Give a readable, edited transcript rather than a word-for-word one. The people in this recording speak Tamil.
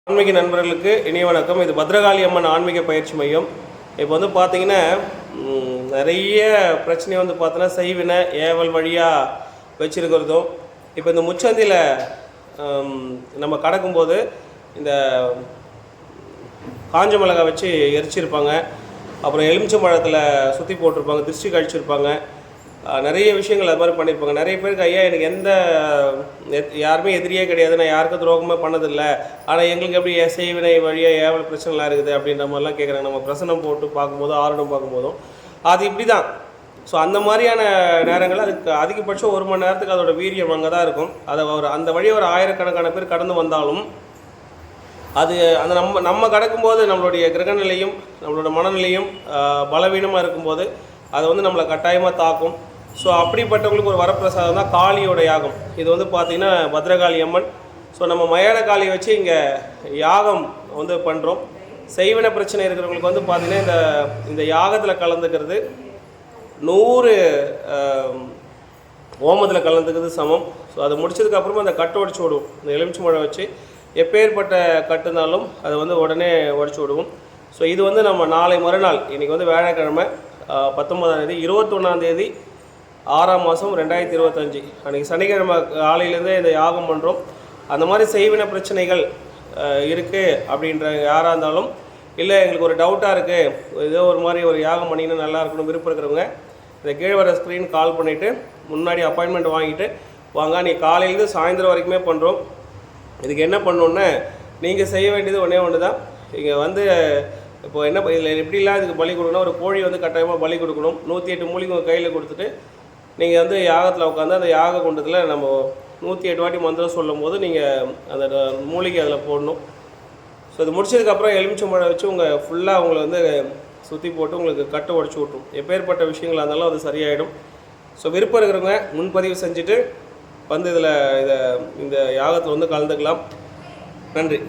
ஆன்மீக நண்பர்களுக்கு இனிய வணக்கம். இது பத்ரகாளி அம்மன் ஆன்மீக பயிற்சி மையம். இப்போ வந்து பார்த்தீங்கன்னா நிறைய பிரச்சனை வந்து பார்த்தோன்னா செய்வினை ஏவல் வழியாக வச்சுருக்கிறதும், இப்போ இந்த முச்சந்தியில் நம்ம கடக்கும்போது இந்த காஞ்ச மிளகா வச்சு எரிச்சிருப்பாங்க, அப்புறம் எலுமிச்சம்பழத்தில் சுற்றி போட்டிருப்பாங்க, திருஷ்டி கழிச்சிருப்பாங்க, நிறைய விஷயங்கள் அது மாதிரி பண்ணியிருப்பாங்க. நிறைய பேருக்கு ஐயா எனக்கு யாருமே எதிரியே கிடையாது, நான் யாருக்கும் துரோகமே பண்ணதில்லை, ஆனால் எங்களுக்கு எப்படி செய்வினை வழியாக ஏவல் பிரச்சனைலாம் இருக்குது அப்படின்ற மாதிரிலாம் கேட்குறாங்க. நம்ம பிரசனம் போட்டு பார்க்கும்போது ஆரணம் பார்க்கும்போதும் அது இப்படி தான். ஸோ அந்த மாதிரியான நேரங்கள் அதுக்கு அதிகபட்சம் 1 மணி நேரத்துக்கு அதோட வீரியம் அங்கே தான் இருக்கும். அதை அந்த வழியை ஒரு ஆயிரக்கணக்கான பேர் கடந்து வந்தாலும் அது அந்த நம்ம கடக்கும்போது நம்மளுடைய கிரகநிலையும் நம்மளோட மனநிலையும் பலவீனமாக இருக்கும்போது அதை வந்து நம்மளை கட்டாயமாக தாக்கும். ஸோ அப்படிப்பட்டவங்களுக்கு ஒரு வரப்பிரசாதம் தான் காளியோட யாகம். இது வந்து பார்த்திங்கன்னா பத்ரகாளி அம்மன். ஸோ நம்ம மயான காளியை வச்சு இங்கே யாகம் வந்து பண்ணுறோம். செய்வினை பிரச்சனை இருக்கிறவங்களுக்கு வந்து பார்த்திங்கன்னா இந்த யாகத்தில் கலந்துக்கிறது 100 ஓமத்தில் கலந்துக்கிறது சமம். ஸோ அதை முடிச்சதுக்கப்புறமா அந்த கட்டு உடச்சி விடுவோம். இந்த எலுமிச்சை மழை வச்சு எப்பேற்பட்ட கட்டுனாலும் அதை வந்து உடனே உடச்சி விடுவோம். ஸோ இது வந்து நம்ம நாளை மறுநாள், இன்றைக்கி வந்து வியாழக்கிழமை 19ஆம் தேதி, 21ஆம் தேதி 6ஆம் மாதம் 2025 அன்றைக்கி சனிக்கிழமை காலையிலேருந்தே இந்த யாகம் பண்ணுறோம். அந்த மாதிரி செய்வின பிரச்சனைகள் இருக்குது அப்படின்ற யாராக இருந்தாலும், இல்லை எங்களுக்கு ஒரு டவுட்டாக இருக்குது, ஏதோ ஒரு மாதிரி ஒரு யாகம் பண்ணிங்கன்னா நல்லா இருக்கணும் விருப்பம் இருக்கிறவங்க இந்த கீழே வர ஸ்க்ரீன் கால் பண்ணிவிட்டு முன்னாடி அப்பாயின்மெண்ட் வாங்கிட்டு வாங்க. நீ காலையிலேருந்து சாயந்தரம் வரைக்குமே பண்ணுறோம். இதுக்கு என்ன பண்ணணுன்னா நீங்கள் செய்ய வேண்டியது ஒன்று தான். இங்கே வந்து இப்போ என்ன இதில் எப்படிலாம் இதுக்கு பலி கொடுக்கணும், ஒரு கோழி வந்து கட்டாயமாக பலி கொடுக்கணும். 108 மூலிகை உங்கள் கையில் கொடுத்துட்டு நீங்கள் வந்து யாகத்தில் உட்காந்து அந்த யாக குண்டத்தில் நம்ம 108 வாட்டி மந்திரம் சொல்லும் போது நீங்கள் அந்த மூலிகை அதில் போடணும். ஸோ இது முடிச்சதுக்கப்புறம் எலுமிச்சம்பழம் வச்சு உங்கள் ஃபுல்லாக உங்களை வந்து சுற்றி போட்டு உங்களுக்கு கட்டு உடச்சி விட்ரும். எப்பேற்பட்ட விஷயங்களாக இருந்தாலும் அது சரியாயிடும். ஸோ விருப்பம் இருக்கிறவங்க முன்பதிவு செஞ்சுட்டு வந்து இந்த யாகத்தில் வந்து கலந்துக்கலாம். நன்றி.